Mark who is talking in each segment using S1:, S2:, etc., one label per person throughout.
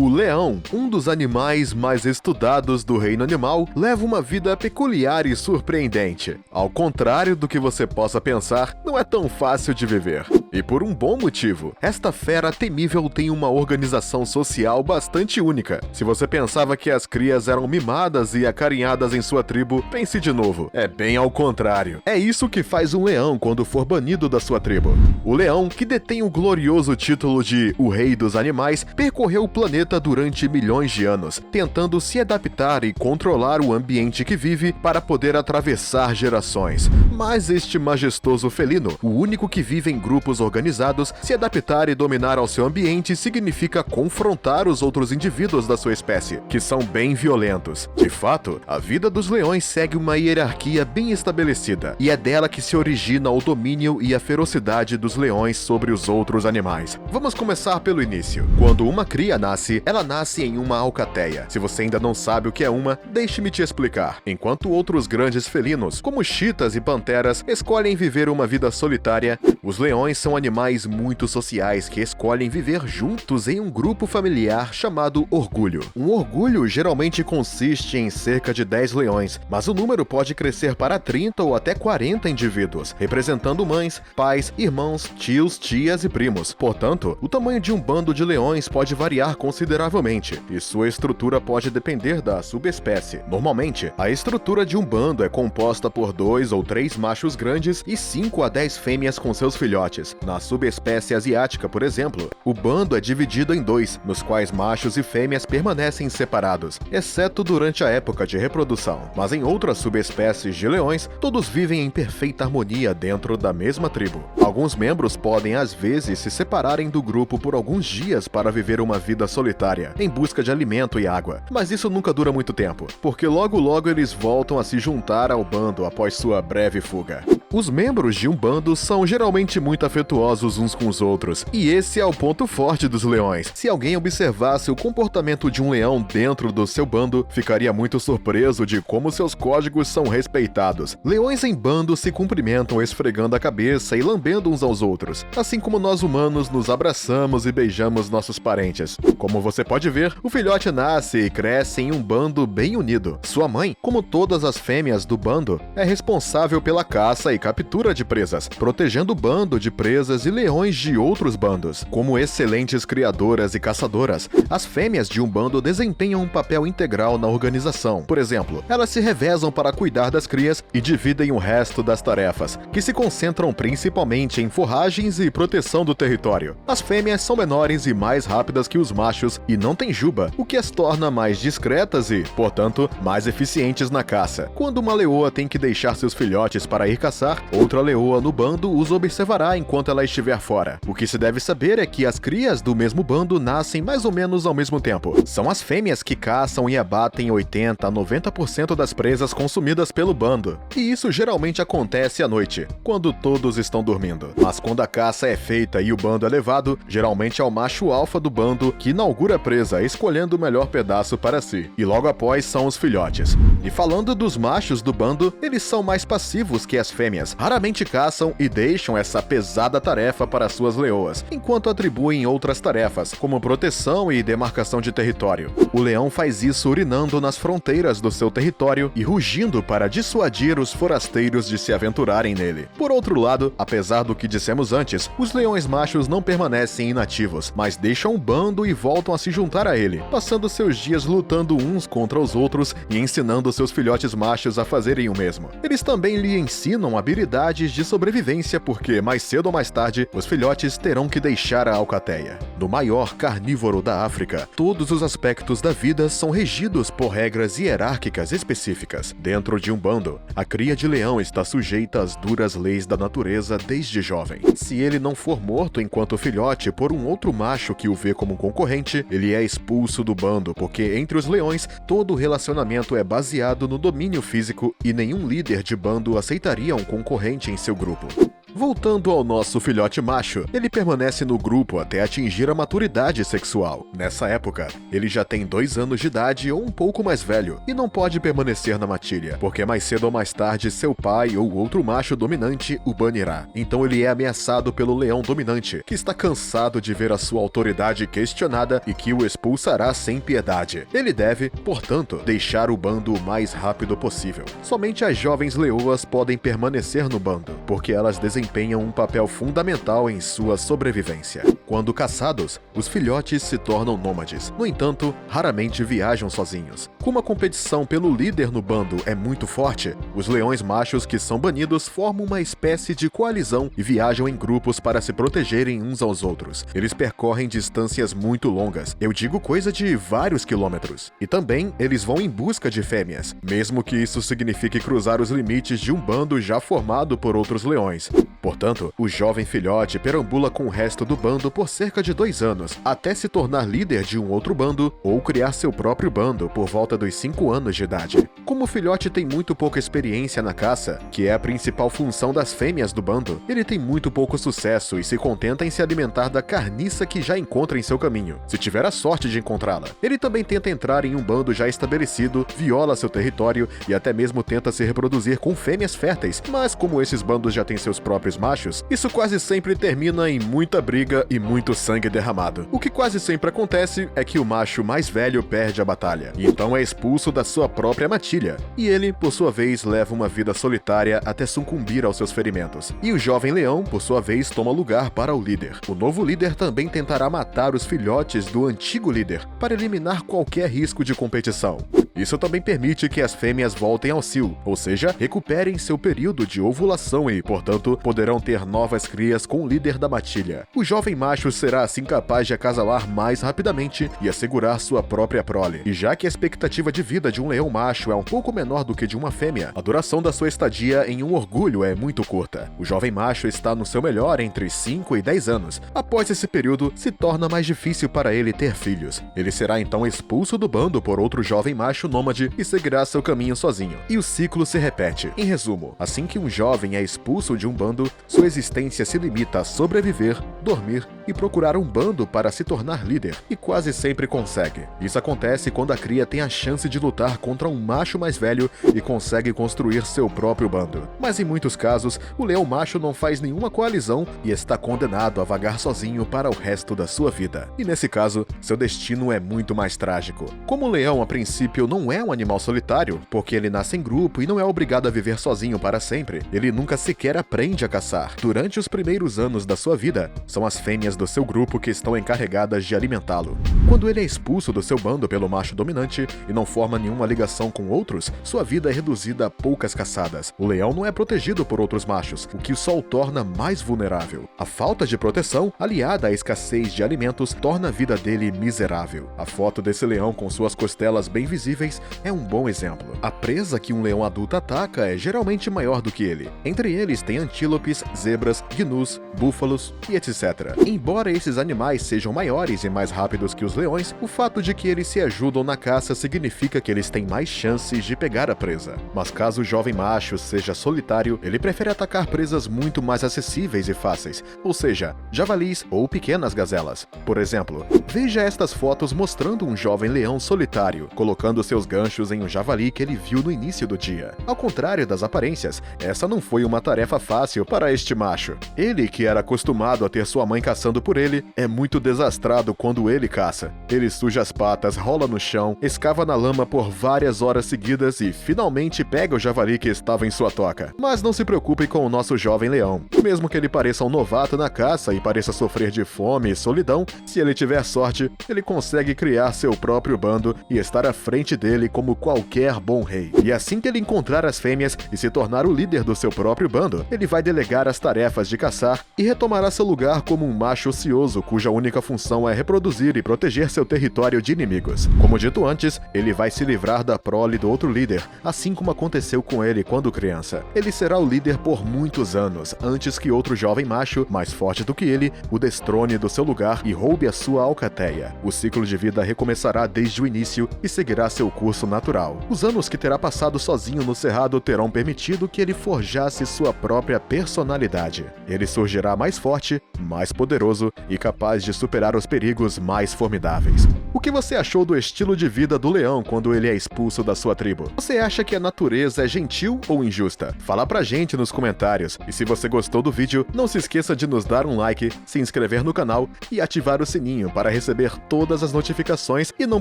S1: O leão, um dos animais mais estudados do reino animal, leva uma vida peculiar e surpreendente. Ao contrário do que você possa pensar, não é tão fácil de viver. E por um bom motivo. Esta fera temível tem uma organização social bastante única. Se você pensava que as crias eram mimadas e acarinhadas em sua tribo, pense de novo. É bem ao contrário. É isso que faz um leão quando for banido da sua tribo. O leão, que detém o glorioso título de o rei dos animais, percorreu o planeta durante milhões de anos, tentando se adaptar e controlar o ambiente que vive para poder atravessar gerações. Mas este majestoso felino, o único que vive em grupos organizados, se adaptar e dominar ao seu ambiente significa confrontar os outros indivíduos da sua espécie, que são bem violentos. De fato, a vida dos leões segue uma hierarquia bem estabelecida, e é dela que se origina o domínio e a ferocidade dos leões sobre os outros animais. Vamos começar pelo início. Quando uma cria nasce, ela nasce em uma alcateia. Se você ainda não sabe o que é uma, deixe-me te explicar. Enquanto outros grandes felinos, como chitas e panteras, escolhem viver uma vida solitária, os leões são animais muito sociais que escolhem viver juntos em um grupo familiar chamado orgulho. Um orgulho geralmente consiste em cerca de 10 leões, mas o número pode crescer para 30 ou até 40 indivíduos, representando mães, pais, irmãos, tios, tias e primos. Portanto, o tamanho de um bando de leões pode variar consideravelmente, e sua estrutura pode depender da subespécie. Normalmente, a estrutura de um bando é composta por 2 ou 3 machos grandes e 5 a 10 fêmeas com seus filhotes. Na subespécie asiática, por exemplo, o bando é dividido em 2, nos quais machos e fêmeas permanecem separados, exceto durante a época de reprodução. Mas em outras subespécies de leões, todos vivem em perfeita harmonia dentro da mesma tribo. Alguns membros podem às vezes se separarem do grupo por alguns dias para viver uma vida solitária, em busca de alimento e água. Mas isso nunca dura muito tempo, porque logo eles voltam a se juntar ao bando após sua breve fuga. Os membros de um bando são geralmente muito afetuosos uns com os outros, e esse é o ponto forte dos leões. Se alguém observasse o comportamento de um leão dentro do seu bando, ficaria muito surpreso de como seus códigos são respeitados. Leões em bando se cumprimentam esfregando a cabeça e lambendo uns aos outros, assim como nós humanos nos abraçamos e beijamos nossos parentes. Como você pode ver, o filhote nasce e cresce em um bando bem unido. Sua mãe, como todas as fêmeas do bando, é responsável pela caça e captura de presas, protegendo o bando de presas e leões de outros bandos. Como excelentes criadoras e caçadoras, as fêmeas de um bando desempenham um papel integral na organização. Por exemplo, elas se revezam para cuidar das crias e dividem o resto das tarefas, que se concentram principalmente em forragens e proteção do território. As fêmeas são menores e mais rápidas que os machos e não têm juba, o que as torna mais discretas e, portanto, mais eficientes na caça. Quando uma leoa tem que deixar seus filhotes para ir caçar, outra leoa no bando os observará enquanto ela estiver fora. O que se deve saber é que as crias do mesmo bando nascem mais ou menos ao mesmo tempo. São as fêmeas que caçam e abatem 80 a 90% das presas consumidas pelo bando. E isso geralmente acontece à noite, quando todos estão dormindo. Mas quando a caça é feita e o bando é levado, geralmente é o macho alfa do bando que inaugura a presa, escolhendo o melhor pedaço para si. E logo após são os filhotes. E falando dos machos do bando, eles são mais passivos que as fêmeas. Raramente caçam e deixam essa pesada tarefa para suas leoas, enquanto atribuem outras tarefas, como proteção e demarcação de território. O leão faz isso urinando nas fronteiras do seu território e rugindo para dissuadir os forasteiros de se aventurarem nele. Por outro lado, apesar do que dissemos antes, os leões machos não permanecem inativos, mas deixam o bando e voltam a se juntar a ele, passando seus dias lutando uns contra os outros e ensinando seus filhotes machos a fazerem o mesmo. Eles também lhe ensinam habilidades de sobrevivência porque, mais cedo ou mais tarde, os filhotes terão que deixar a alcateia. No maior carnívoro da África, todos os aspectos da vida são regidos por regras hierárquicas específicas. Dentro de um bando, a cria de leão está sujeita às duras leis da natureza desde jovem. Se ele não for morto enquanto filhote por um outro macho que o vê como um concorrente, ele é expulso do bando, porque entre os leões, todo relacionamento é baseado no domínio físico e nenhum líder de bando aceitaria um concorrente em seu grupo. Voltando ao nosso filhote macho, ele permanece no grupo até atingir a maturidade sexual. Nessa época, ele já tem 2 anos de idade ou um pouco mais velho e não pode permanecer na matilha, porque mais cedo ou mais tarde seu pai ou outro macho dominante o banirá. Então ele é ameaçado pelo leão dominante, que está cansado de ver a sua autoridade questionada e que o expulsará sem piedade. Ele deve, portanto, deixar o bando o mais rápido possível. Somente as jovens leoas podem permanecer no bando, porque elas desempenham um papel fundamental em sua sobrevivência. Quando caçados, os filhotes se tornam nômades. No entanto, raramente viajam sozinhos. Como a competição pelo líder no bando é muito forte, os leões machos que são banidos formam uma espécie de coalizão e viajam em grupos para se protegerem uns aos outros. Eles percorrem distâncias muito longas, eu digo coisa de vários quilômetros. E também eles vão em busca de fêmeas, mesmo que isso signifique cruzar os limites de um bando já formado por outros leões. Portanto, o jovem filhote perambula com o resto do bando por cerca de 2 anos, até se tornar líder de um outro bando ou criar seu próprio bando por volta dos 5 anos de idade. Como o filhote tem muito pouca experiência na caça, que é a principal função das fêmeas do bando, ele tem muito pouco sucesso e se contenta em se alimentar da carniça que já encontra em seu caminho, se tiver a sorte de encontrá-la. Ele também tenta entrar em um bando já estabelecido, viola seu território e até mesmo tenta se reproduzir com fêmeas férteis, mas como esses bandos já têm seus próprios machos, isso quase sempre termina em muita briga e muito sangue derramado. O que quase sempre acontece é que o macho mais velho perde a batalha, e então é expulso da sua própria matilha, e ele, por sua vez, leva uma vida solitária até sucumbir aos seus ferimentos. E o jovem leão, por sua vez, toma lugar para o líder. O novo líder também tentará matar os filhotes do antigo líder, para eliminar qualquer risco de competição. Isso também permite que as fêmeas voltem ao cio, ou seja, recuperem seu período de ovulação e, portanto, poderão ter novas crias com o líder da matilha. O jovem macho será assim capaz de acasalar mais rapidamente e assegurar sua própria prole. E já que a expectativa de vida de um leão macho é um pouco menor do que de uma fêmea, a duração da sua estadia em um orgulho é muito curta. O jovem macho está no seu melhor entre 5 e 10 anos. Após esse período, se torna mais difícil para ele ter filhos. Ele será então expulso do bando por outro jovem macho nômade e seguirá seu caminho sozinho. E o ciclo se repete. Em resumo, assim que um jovem é expulso de um bando, sua existência se limita a sobreviver, dormir e procurar um bando para se tornar líder, e quase sempre consegue. Isso acontece quando a cria tem a chance de lutar contra um macho mais velho e consegue construir seu próprio bando. Mas em muitos casos, o leão macho não faz nenhuma coalizão e está condenado a vagar sozinho para o resto da sua vida. E nesse caso, seu destino é muito mais trágico. Como o leão a princípio não é um animal solitário, porque ele nasce em grupo e não é obrigado a viver sozinho para sempre, ele nunca sequer aprende a caçar. Durante os primeiros anos da sua vida, são as fêmeas do seu grupo que estão encarregadas de alimentá-lo. Quando ele é expulso do seu bando pelo macho dominante e não forma nenhuma ligação com outros, sua vida é reduzida a poucas caçadas. O leão não é protegido por outros machos, o que só o torna mais vulnerável. A falta de proteção, aliada à escassez de alimentos, torna a vida dele miserável. A foto desse leão com suas costelas bem visíveis é um bom exemplo. A presa que um leão adulto ataca é geralmente maior do que ele. Entre eles tem antílopes, zebras, gnus, búfalos e etc. Embora esses animais sejam maiores e mais rápidos que os leões, o fato de que eles se ajudam na caça significa que eles têm mais chances de pegar a presa. Mas caso o jovem macho seja solitário, ele prefere atacar presas muito mais acessíveis e fáceis, ou seja, javalis ou pequenas gazelas. Por exemplo, veja estas fotos mostrando um jovem leão solitário, colocando seus ganchos em um javali que ele viu no início do dia. Ao contrário das aparências, essa não foi uma tarefa fácil para este macho. Ele, que era acostumado a ter sua mãe caçando por ele, é muito desastrado quando ele caça. Ele suja as patas, rola no chão, escava na lama por várias horas seguidas e finalmente pega o javali que estava em sua toca. Mas não se preocupe com o nosso jovem leão. Mesmo que ele pareça um novato na caça e pareça sofrer de fome e solidão, se ele tiver sorte, ele consegue criar seu próprio bando e estar à frente dele como qualquer bom rei. E assim que ele encontrar as fêmeas e se tornar o líder do seu próprio bando, ele vai delegar as tarefas de caçar e retomará seu lugar como um macho macho ocioso cuja única função é reproduzir e proteger seu território de inimigos. Como dito antes, ele vai se livrar da prole do outro líder, assim como aconteceu com ele quando criança. Ele será o líder por muitos anos, antes que outro jovem macho, mais forte do que ele, o destrone do seu lugar e roube a sua alcateia. O ciclo de vida recomeçará desde o início e seguirá seu curso natural. Os anos que terá passado sozinho no Cerrado terão permitido que ele forjasse sua própria personalidade. Ele surgirá mais forte, mais poderoso e capaz de superar os perigos mais formidáveis. O que você achou do estilo de vida do leão quando ele é expulso da sua tribo? Você acha que a natureza é gentil ou injusta? Fala pra gente nos comentários. E se você gostou do vídeo, não se esqueça de nos dar um like, se inscrever no canal e ativar o sininho para receber todas as notificações e não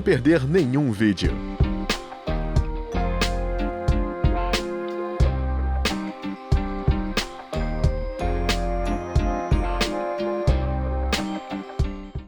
S1: perder nenhum vídeo.